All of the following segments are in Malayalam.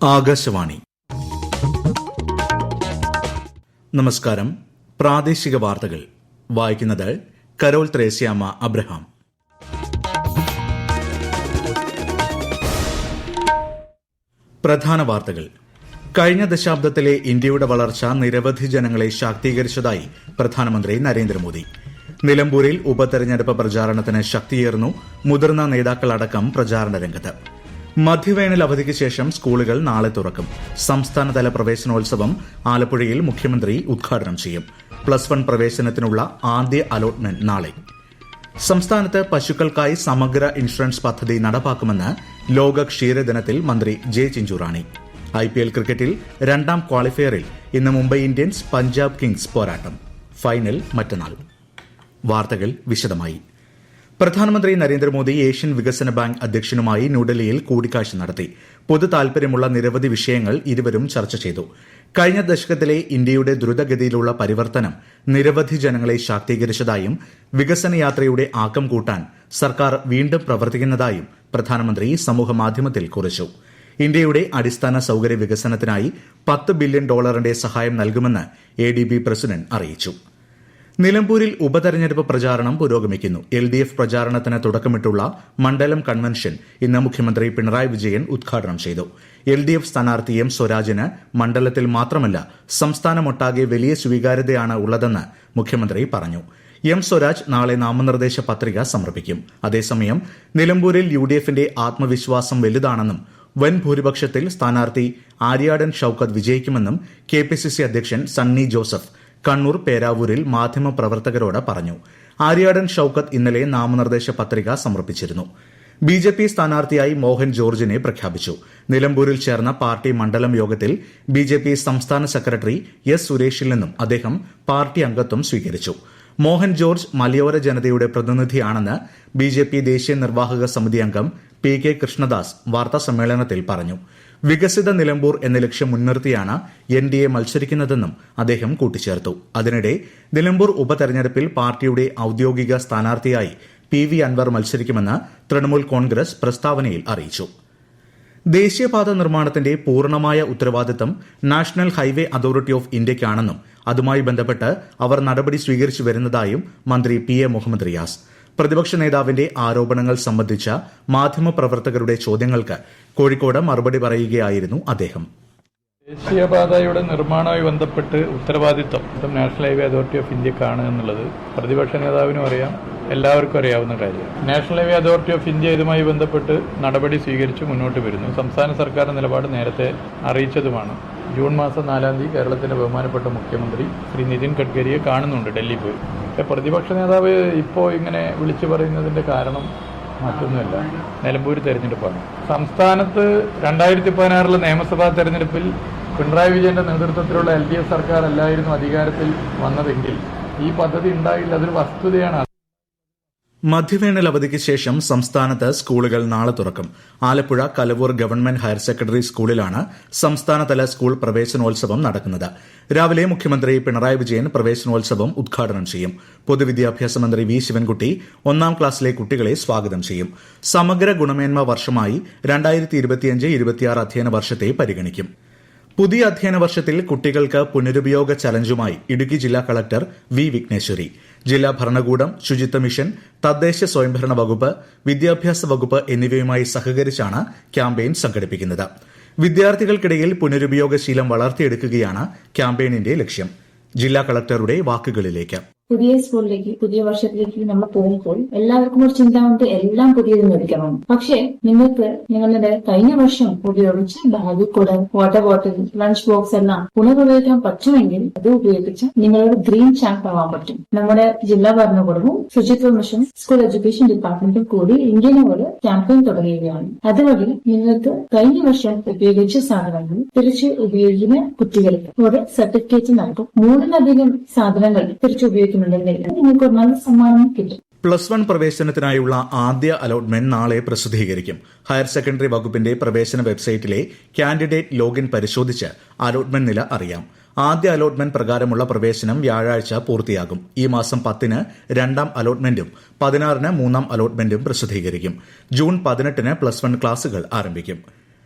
ആകാശവാണി. നമസ്കാരം. പ്രാദേശിക വാർത്തകൾ വായിക്കുന്നത് കരോൾ ത്രേസ്യാമ്മ അബ്രഹാം. പ്രധാന വാർത്തകൾ. കഴിഞ്ഞ ദശാബ്ദത്തിലെ ഇന്ത്യയുടെ വളർച്ച നിരവധി ജനങ്ങളെ ശാക്തീകരിച്ചതായി പ്രധാനമന്ത്രി നരേന്ദ്രമോദി. നിലമ്പൂരിൽ ഉപതെരഞ്ഞെടുപ്പ് പ്രചാരണത്തിന് ശക്തിയേറുന്നു. മുതിർന്ന നേതാക്കളടക്കം പ്രചാരണ രംഗത്ത്. മധ്യവേനൽ അവധിക്ക് ശേഷം സ്കൂളുകൾ നാളെ തുറക്കും. സംസ്ഥാനതല പ്രവേശനോത്സവം ആലപ്പുഴയിൽ മുഖ്യമന്ത്രി ഉദ്ഘാടനം ചെയ്യും. +1 പ്രവേശനത്തിനുള്ള ആദ്യ അലോട്ട്മെന്റ് നാളെ. സംസ്ഥാനത്ത് പശുക്കൾക്കായി സമഗ്ര ഇൻഷുറൻസ് പദ്ധതി നടപ്പാക്കുമെന്ന് ലോക ക്ഷീരദിനത്തിൽ മന്ത്രി ജെ ചിഞ്ചുറാണി. IPL ക്രിക്കറ്റിൽ രണ്ടാം ക്വാളിഫയറിൽ ഇന്ന് മുംബൈ ഇന്ത്യൻസ് പഞ്ചാബ് കിങ്സ് പോരാട്ടം. ഫൈനൽ മറ്റന്നാൾ. വാർത്തകൾ വിശദമായി. പ്രധാനമന്ത്രി നരേന്ദ്രമോദി ഏഷ്യൻ വികസന ബാങ്ക് അധ്യക്ഷനുമായി ന്യൂഡൽഹിയിൽ കൂടിക്കാഴ്ച നടത്തി. പൊതു താൽപര്യമുള്ള നിരവധി വിഷയങ്ങൾ ഇരുവരും ചർച്ച ചെയ്തു. കഴിഞ്ഞ ദശകത്തിലെ ഇന്ത്യയുടെ ദ്രുതഗതിയിലുള്ള പരിവർത്തനം നിരവധി ജനങ്ങളെ ശാക്തീകരിച്ചതായും വികസന യാത്രയുടെ ആക്കം കൂട്ടാൻ സർക്കാർ വീണ്ടും പ്രവർത്തിക്കുന്നതായും പ്രധാനമന്ത്രി സമൂഹമാധ്യമത്തിൽ കുറിച്ചു. ഇന്ത്യയുടെ അടിസ്ഥാന സൌകര്യ വികസനത്തിനായി $10 ബില്യൺ സഹായം നൽകുമെന്ന് ADB പ്രസിഡന്റ് അറിയിച്ചു. നിലമ്പൂരിൽ ഉപതെരഞ്ഞെടുപ്പ് പ്രചാരണം പുരോഗമിക്കുന്നു. LDF പ്രചാരണത്തിന് തുടക്കമിട്ടുള്ള മണ്ഡലം കൺവെൻഷൻ ഇന്ന് മുഖ്യമന്ത്രി പിണറായി വിജയൻ ഉദ്ഘാടനം ചെയ്തു. LDF സ്ഥാനാർത്ഥി M സ്വരാജിന് മണ്ഡലത്തിൽ മാത്രമല്ല സംസ്ഥാനമൊട്ടാകെ വലിയ സ്വീകാര്യതയാണ് ഉള്ളതെന്ന് മുഖ്യമന്ത്രി പറഞ്ഞു. M സ്വരാജ് നാളെ നാമനിർദ്ദേശ പത്രിക സമർപ്പിക്കും. അതേസമയം നിലമ്പൂരിൽ UDFന്റെ ആത്മവിശ്വാസം വലുതാണെന്നും വൻ ഭൂരിപക്ഷത്തിൽ സ്ഥാനാർത്ഥി ആര്യാടൻ ഷൌക്കത്ത് വിജയിക്കുമെന്നും KPCC അധ്യക്ഷൻ സണ്ണി ജോസഫ് കണ്ണൂർ പേരാവൂരിൽ മാധ്യമപ്രവർത്തകരോട് പറഞ്ഞു. ആര്യാടൻ ഷൌക്കത്ത് ഇന്നലെ നാമനിർദ്ദേശ പത്രിക സമർപ്പിച്ചിരുന്നു. BJP സ്ഥാനാർത്ഥിയായി മോഹൻ ജോർജിനെ പ്രഖ്യാപിച്ചു. നിലമ്പൂരിൽ ചേർന്ന പാർട്ടി മണ്ഡലം യോഗത്തിൽ BJP സംസ്ഥാന സെക്രട്ടറി S സുരേഷിൽ നിന്നും അദ്ദേഹം പാർട്ടി അംഗത്വം സ്വീകരിച്ചു. മോഹൻ ജോർജ് മലയോര ജനതയുടെ പ്രതിനിധിയാണെന്ന് BJP ദേശീയ നിർവാഹക സമിതി അംഗം PK കൃഷ്ണദാസ് വാർത്താസമ്മേളനത്തിൽ പറഞ്ഞു. വികസിത നിലമ്പൂർ എന്ന ലക്ഷ്യം മുൻനിർത്തിയാണ് NDA മത്സരിക്കുന്നതെന്നും അദ്ദേഹം കൂട്ടിച്ചേർത്തു. അതിനിടെ നിലമ്പൂർ ഉപതെരഞ്ഞെടുപ്പിൽ പാർട്ടിയുടെ ഔദ്യോഗിക സ്ഥാനാർത്ഥിയായി PV അൻവർ മത്സരിക്കുമെന്ന് തൃണമൂൽ കോൺഗ്രസ് പ്രസ്താവനയിൽ അറിയിച്ചു. ദേശീയപാത നിർമ്മാണത്തിന്റെ പൂർണ്ണമായ ഉത്തരവാദിത്തം നാഷണൽ ഹൈവേ അതോറിറ്റി ഓഫ് ഇന്ത്യയ്ക്കാണെന്നും അതുമായി ബന്ധപ്പെട്ട് അവർ നടപടി സ്വീകരിച്ചു വരുന്നതായും മന്ത്രി PA മുഹമ്മദ് റിയാസ്. പ്രതിപക്ഷ നേതാവിന്റെ ആരോപണങ്ങൾ സംബന്ധിച്ച മാധ്യമപ്രവർത്തകരുടെ ചോദ്യങ്ങൾക്ക് കോഴിക്കോട് മറുപടി പറയുകയായിരുന്നു അദ്ദേഹം. ദേശീയപാതയുടെ നിർമ്മാണവുമായി ബന്ധപ്പെട്ട് ഉത്തരവാദിത്വം നാഷണൽ ഹൈവേ അതോറിറ്റി ഓഫ് ഇന്ത്യക്കാണ് എന്നുള്ളത് പ്രതിപക്ഷ നേതാവിനും അറിയാം, എല്ലാവർക്കും അറിയാവുന്ന കാര്യമാണ്. National highway authority of India ഇതുമായി ബന്ധപ്പെട്ട് നടപടി സ്വീകരിച്ച് മുന്നോട്ട് വരുന്നു. സംസ്ഥാന സർക്കാർ നിലപാട് നേരത്തെ അറിയിച്ചതുമാണ്. ജൂൺ മാസം 4-ാം തീയതി കേരളത്തിന്റെ ബഹുമാനപ്പെട്ട മുഖ്യമന്ത്രി ശ്രീ നിതിൻ ഗഡ്കരിയെ കാണുന്നുണ്ട് ഡൽഹി പോയി. പ്രതിപക്ഷ നേതാവ് ഇപ്പോൾ ഇങ്ങനെ വിളിച്ചു പറയുന്നതിന്റെ കാരണം മറ്റൊന്നുമല്ല, നിലമ്പൂർ തെരഞ്ഞെടുപ്പാണ്. സംസ്ഥാനത്ത് 2016 നിയമസഭാ തെരഞ്ഞെടുപ്പിൽ പിണറായി വിജയന്റെ നേതൃത്വത്തിലുള്ള LDF സർക്കാർ അല്ലായിരുന്നു അധികാരത്തിൽ വന്നതെങ്കിൽ ഈ പദ്ധതി ഉണ്ടായില്ല. അതൊരു വസ്തുതയാണ്. മധ്യവേനൽ അവധിക്ക് ശേഷം സംസ്ഥാനത്ത് സ്കൂളുകൾ നാളെ തുറക്കും. Alappuzha Kalavoor government higher secondary സ്കൂളിലാണ് സംസ്ഥാനതല സ്കൂൾ പ്രവേശനോത്സവം നടക്കുന്നത്. രാവിലെ മുഖ്യമന്ത്രി പിണറായി വിജയൻ പ്രവേശനോത്സവം ഉദ്ഘാടനം ചെയ്യും. പൊതുവിദ്യാഭ്യാസ മന്ത്രി V ശിവൻകുട്ടി 1-ാം ക്ലാസ്സിലെ കുട്ടികളെ സ്വാഗതം ചെയ്യും. സമഗ്ര ഗുണമേന്മ വർഷമായി 2025-26 അധ്യയന വർഷത്തെ പരിഗണിക്കും. പുതിയ അധ്യയന വർഷത്തിൽ കുട്ടികൾക്ക് പുനരുപയോഗ ചലഞ്ചുമായി ഇടുക്കി ജില്ലാ കളക്ടർ V വിഘ്നേശ്വരി. ജില്ലാ ഭരണകൂടം, ശുചിത്വ മിഷൻ, തദ്ദേശ സ്വയംഭരണ വകുപ്പ്, വിദ്യാഭ്യാസ വകുപ്പ് എന്നിവയുമായി സഹകരിച്ചാണ് ക്യാമ്പയിൻ സംഘടിപ്പിക്കുന്നത്. വിദ്യാർത്ഥികൾക്കിടയിൽ പുനരുപയോഗശീലം വളർത്തിയെടുക്കുകയാണ് ക്യാമ്പയിനിന്റെ ലക്ഷ്യം. ജില്ലാ കളക്ടറുടെ വാക്കുകളിലേക്ക്. പുതിയ സ്കൂളിലേക്ക്, പുതിയ വർഷത്തിലേക്ക് നമ്മൾ പോകുമ്പോൾ എല്ലാവർക്കും ഒരു ചിന്ത ഉണ്ട്, എല്ലാം പുതിയത് മേടിക്കണം. പക്ഷേ നിങ്ങൾക്ക് നിങ്ങളുടെ കഴിഞ്ഞ വർഷം ഉപയോഗിച്ച് ബാഗ്, കുട, വാട്ടർ ബോട്ടിൽ, ലഞ്ച് ബോക്സ് എല്ലാം പുനരുപയോഗിക്കാൻ പറ്റുമെങ്കിൽ അത് ഉപയോഗിച്ച് നിങ്ങളൊരു ഗ്രീൻ ചാമ്പ് ആവാൻ പറ്റും. നമ്മുടെ ജില്ലാ ഭരണകൂടവും ശുചിത്വ മിഷൻ, സ്കൂൾ എഡ്യൂക്കേഷൻ ഡിപ്പാർട്ട്മെന്റും കൂടി ഇന്ത്യനെ പോലെ ക്യാമ്പയിൻ തുടങ്ങുകയാണ്. അതുവഴി നിങ്ങൾക്ക് കഴിഞ്ഞ വർഷം ഉപയോഗിച്ച സാധനങ്ങൾ തിരിച്ച് ഉപയോഗിക്കുന്ന കുട്ടികൾക്ക് ഒരു സർട്ടിഫിക്കറ്റ് നൽകും. 3-ലധികം സാധനങ്ങൾ തിരിച്ചു ഉപയോഗിക്കും. +1 പ്രവേശനത്തിനായുള്ള ആദ്യ അലോട്ട്മെന്റ് നാളെ പ്രസിദ്ധീകരിക്കും. ഹയർ സെക്കൻഡറി വകുപ്പിന്റെ പ്രവേശന വെബ്സൈറ്റിലെ കാൻഡിഡേറ്റ് ലോഗിൻ പരിശോധിച്ച് അലോട്ട്മെന്റ് നില അറിയാം. ആദ്യ അലോട്ട്മെന്റ് പ്രകാരമുള്ള പ്രവേശനം വ്യാഴാഴ്ച പൂർത്തിയാകും. ഈ മാസം 10-ന് 2-ാം അലോട്ട്മെന്റും 16-ന് 3-ാം അലോട്ട്മെന്റും പ്രസിദ്ധീകരിക്കും. ജൂൺ 18-ന് +1 ക്ലാസുകൾ ആരംഭിക്കും.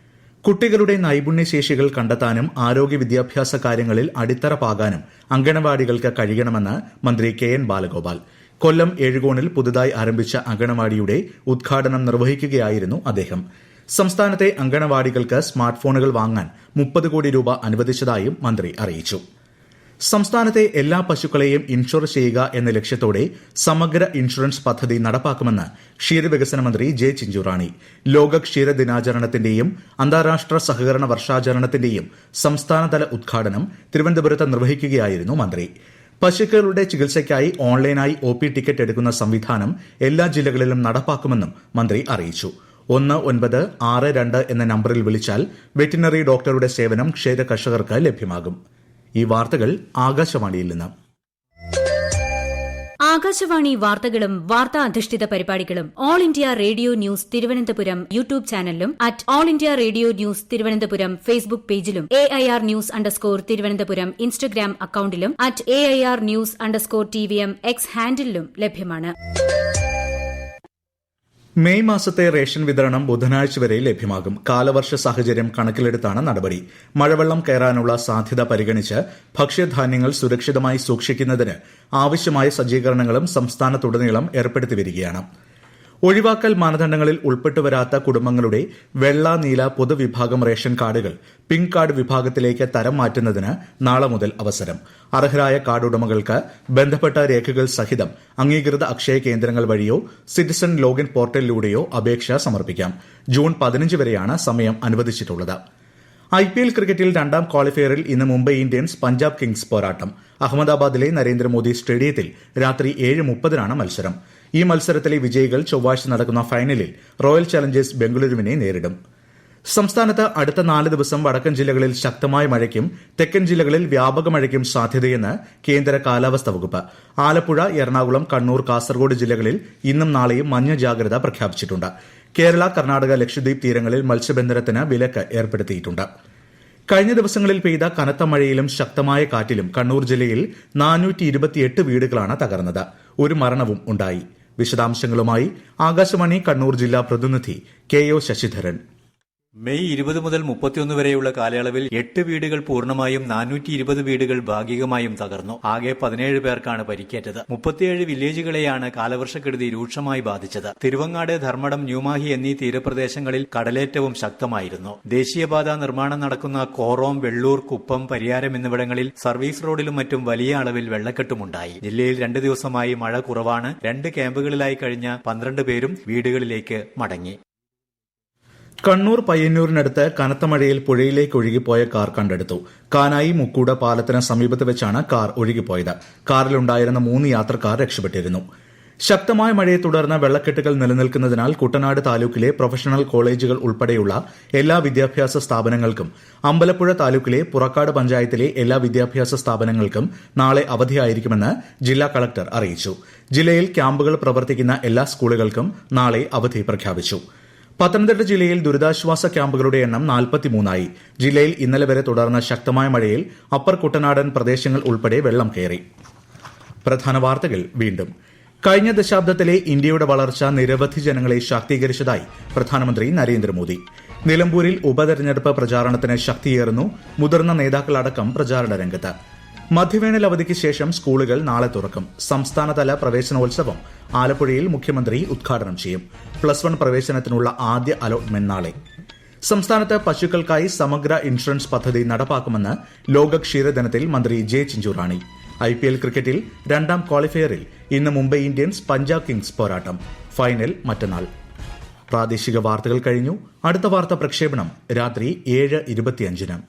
കുട്ടികളുടെ നൈപുണ്യശേഷികൾ കണ്ടെത്താനും ആരോഗ്യ വിദ്യാഭ്യാസ കാര്യങ്ങളിൽ അടിത്തറ പാകാനും അങ്കണവാടികൾക്ക് കഴിയണമെന്ന് മന്ത്രി കെ.എൻ. ബാലഗോപാൽ. കൊല്ലം ഏഴുകോണിൽ പുതുതായി ആരംഭിച്ച അങ്കണവാടിയുടെ ഉദ്ഘാടനം നിർവഹിക്കുകയായിരുന്നു അദ്ദേഹം. സംസ്ഥാനത്തെ അങ്കണവാടികൾക്ക് സ്മാർട്ട് ഫോണുകൾ വാങ്ങാൻ 30 കോടി രൂപ അനുവദിച്ചതായും മന്ത്രി അറിയിച്ചു. സംസ്ഥാനത്തെ എല്ലാ പശുക്കളെയും ഇൻഷുർ ചെയ്യുക എന്ന ലക്ഷ്യത്തോടെ സമഗ്ര ഇൻഷുറൻസ് പദ്ധതി നടപ്പാക്കുമെന്ന് ക്ഷീരവികസന മന്ത്രി ജെ. ചിഞ്ചുറാണി. ലോക ക്ഷീര ദിനാചരണത്തിന്റെയും അന്താരാഷ്ട്ര സഹകരണ വർഷാചരണത്തിന്റെയും സംസ്ഥാനതല ഉദ്ഘാടനം തിരുവനന്തപുരത്ത് നിർവഹിക്കുകയായിരുന്നു മന്ത്രി. പശുക്കളുടെ ചികിത്സയ്ക്കായി ഓൺലൈനായി OP ടിക്കറ്റ് എടുക്കുന്ന സംവിധാനം എല്ലാ ജില്ലകളിലും നടപ്പാക്കുമെന്നും മന്ത്രി അറിയിച്ചു. 1962 എന്ന നമ്പറിൽ വിളിച്ചാൽ വെറ്റിനറി ഡോക്ടറുടെ സേവനം ക്ഷീര കർഷകർക്ക് ലഭ്യമാകും. ഈ വാർത്തകൾ ആകാശവാണിയിൽ നിന്ന്. ആകാശവാണി വാർത്തകളും വാർത്താ അധിഷ്ഠിത പരിപാടികളും All India Radio news Thiruvananthapuram YouTube ചാനലിലും @All India Radio news Thiruvananthapuram Facebook പേജിലും AIR ന്യൂസ് _തിരുവനന്തപുരം ഇൻസ്റ്റഗ്രാം അക്കൌണ്ടിലും @AIR ന്യൂസ് _TVM X ഹാൻഡിലും ലഭ്യമാണ്. മെയ് മാസത്തെ റേഷൻ വിതരണം ബുധനാഴ്ച വരെ ലഭ്യമാകും. കാലവർഷ സാഹചര്യം കണക്കിലെടുത്താണ് നടപടി. മഴവെള്ളം കയറാനുള്ള സാധ്യത പരിഗണിച്ച് ഭക്ഷ്യധാന്യങ്ങൾ സുരക്ഷിതമായി സൂക്ഷിക്കുന്നതിന് ആവശ്യമായ സജ്ജീകരണങ്ങളും സംസ്ഥാനത്തുടനീളം ഏർപ്പെടുത്തി വരികയാണ്. ഒഴിവാക്കൽ മാനദണ്ഡങ്ങളിൽ ഉൾപ്പെട്ടുവരാത്ത കുടുംബങ്ങളുടെ വെള്ള, നീല പൊതുവിഭാഗം റേഷൻ കാർഡുകൾ പിങ്ക് കാർഡ് വിഭാഗത്തിലേക്ക് തരം മാറ്റുന്നതിന് നാളെ മുതൽ അവസരം. അർഹരായ കാർഡ് ഉടമകൾക്ക് ബന്ധപ്പെട്ട രേഖകൾ സഹിതം അംഗീകൃത അക്ഷയ കേന്ദ്രങ്ങൾ വഴിയോ സിറ്റിസൺ ലോഗിൻ പോർട്ടലിലൂടെയോ അപേക്ഷ സമർപ്പിക്കാം. ജൂൺ 15 വരെയാണ് സമയം അനുവദിച്ചിട്ടുള്ളത്. IPL ക്രിക്കറ്റിൽ രണ്ടാം ക്വാളിഫയറിൽ ഇന്ന് മുംബൈ ഇന്ത്യൻസ് പഞ്ചാബ് കിങ്സ് പോരാട്ടം. അഹമ്മദാബാദിലെ നരേന്ദ്രമോദി സ്റ്റേഡിയത്തിൽ രാത്രി 7:30 മത്സരം. ഈ മത്സരത്തിലെ വിജയികൾ ചൊവ്വാഴ്ച നടക്കുന്ന ഫൈനലിൽ റോയൽ ചലഞ്ചേഴ്സ് ബംഗളൂരുവിനെ നേരിടും. സംസ്ഥാനത്ത് അടുത്ത 4 ദിവസം വടക്കൻ ജില്ലകളിൽ ശക്തമായ മഴയ്ക്കും തെക്കൻ ജില്ലകളിൽ വ്യാപക മഴയ്ക്കും സാധ്യതയെന്ന് കേന്ദ്ര കാലാവസ്ഥാ വകുപ്പ്. ആലപ്പുഴ, എറണാകുളം, കണ്ണൂർ, കാസർഗോഡ് ജില്ലകളിൽ ഇന്നും നാളെയും മഞ്ഞ ജാഗ്രത പ്രഖ്യാപിച്ചിട്ടുണ്ട്. കേരള, കർണാടക, ലക്ഷദ്വീപ് തീരങ്ങളിൽ മത്സ്യബന്ധനത്തിന് വിലക്ക് ഏർപ്പെടുത്തിയിട്ടുണ്ട്. കഴിഞ്ഞ ദിവസങ്ങളിൽ പെയ്ത കനത്ത മഴയിലും ശക്തമായ കാറ്റിലും കണ്ണൂർ ജില്ലയിൽ 428 വീടുകളാണ് തകർന്നത്. ഒരു മരണവും ഉണ്ടായി. വിശദാംശങ്ങളുമായി ആകാശവാണി കണ്ണൂർ ജില്ലാ പ്രതിനിധി KO ശശിധരൻ. മെയ് 20 മുതൽ 31 വരെയുള്ള കാലയളവിൽ 8 വീടുകൾ പൂർണ്ണമായും 420 വീടുകൾ ഭാഗികമായും തകർന്നു. ആകെ 17 പേർക്കാണ് പരിക്കേറ്റത്. 37 വില്ലേജുകളെയാണ് കാലവർഷക്കെടുതി രൂക്ഷമായി ബാധിച്ചത്. തിരുവങ്ങാട്, ധർമ്മടം, ന്യൂമാഹി എന്നീ തീരപ്രദേശങ്ങളിൽ കടലേറ്റവും ശക്തമായിരുന്നു. ദേശീയപാത നിർമ്മാണം നടക്കുന്ന കോറോം, വെള്ളൂർ, കുപ്പം, പരിയാരം എന്നിവിടങ്ങളിൽ സർവീസ് റോഡിലും മറ്റും വലിയ അളവിൽ വെള്ളക്കെട്ടുമുണ്ടായി. ജില്ലയിൽ 2 ദിവസമായി മഴ കുറവാണ്. 2 ക്യാമ്പുകളിലായി കഴിഞ്ഞ 12 പേരും വീടുകളിലേക്ക് മടങ്ങി. കണ്ണൂർ പയ്യന്നൂരിനടുത്ത് കനത്ത മഴയിൽ പുഴയിലേക്ക് ഒഴുകിപ്പോയ കാർ കണ്ടെടുത്തു. കാനായി മുക്കൂട് പാലത്തിന് സമീപത്ത് വെച്ചാണ് കാർ ഒഴുകിപ്പോയത്. കാറിലുണ്ടായിരുന്ന 3 യാത്രക്കാർ രക്ഷപ്പെട്ടിരുന്നു. ശക്തമായ മഴയെ തുടർന്ന് വെള്ളക്കെട്ടുകൾ നിലനിൽക്കുന്നതിനാൽ കുട്ടനാട് താലൂക്കിലെ പ്രൊഫഷണൽ കോളേജുകൾ ഉൾപ്പെടെയുള്ള എല്ലാ വിദ്യാഭ്യാസ സ്ഥാപനങ്ങൾക്കും അമ്പലപ്പുഴ താലൂക്കിലെ പുറക്കാട് പഞ്ചായത്തിലെ എല്ലാ വിദ്യാഭ്യാസ സ്ഥാപനങ്ങൾക്കും നാളെ അവധിയായിരിക്കുമെന്ന് ജില്ലാ കളക്ടർ അറിയിച്ചു. ജില്ലയിൽ ക്യാമ്പുകൾ പ്രവർത്തിക്കുന്ന എല്ലാ സ്കൂളുകൾക്കും നാളെ അവധി പ്രഖ്യാപിച്ചു. പത്തനംതിട്ട ജില്ലയിൽ ദുരിതാശ്വാസ ക്യാമ്പുകളുടെ എണ്ണം 43 ജില്ലയിൽ ഇന്നലെ വരെ തുടർന്ന ശക്തമായ മഴയിൽ അപ്പർ കുട്ടനാടൻ പ്രദേശങ്ങൾ ഉൾപ്പെടെ വെള്ളം കയറി. പ്രധാന വാർത്തകൾ വീണ്ടും. കഴിഞ്ഞ ദശാബ്ദത്തിലെ ഇന്ത്യയുടെ വളർച്ച നിരവധി ജനങ്ങളെ ശാക്തീകരിച്ചതായി പ്രധാനമന്ത്രി നരേന്ദ്രമോദി. നിലമ്പൂരിൽ ഉപതെരഞ്ഞെടുപ്പ് പ്രചാരണത്തിന് ശക്തിയേറുന്നു. മുതിർന്ന നേതാക്കളടക്കം പ്രചാരണ രംഗത്ത്. മധ്യവേനൽ അവധിക്ക് ശേഷം സ്കൂളുകൾ നാളെ തുറക്കും. സംസ്ഥാനതല പ്രവേശനോത്സവം ആലപ്പുഴയിൽ മുഖ്യമന്ത്രി ഉദ്ഘാടനം ചെയ്യും. +1 പ്രവേശനത്തിനുള്ള ആദ്യ അലോട്ട്മെന്റ് നാളെ. സംസ്ഥാനത്ത് പശുക്കൾക്കായി സമഗ്ര ഇൻഷുറൻസ് പദ്ധതി നടപ്പാക്കുമെന്ന് ലോക ക്ഷീരദിനത്തിൽ മന്ത്രി ജെ. ചിഞ്ചുറാണി. IPL ക്രിക്കറ്റിൽ രണ്ടാം ക്വാളിഫയറിൽ ഇന്ന് മുംബൈ ഇന്ത്യൻസ് പഞ്ചാബ് കിങ്സ് പോരാട്ടം. ഫൈനൽ മറ്റന്നാൾ. പ്രാദേശിക വാർത്തകൾ കഴിഞ്ഞു. അടുത്ത വാർത്താ പ്രക്ഷേപണം രാത്രി 7:25.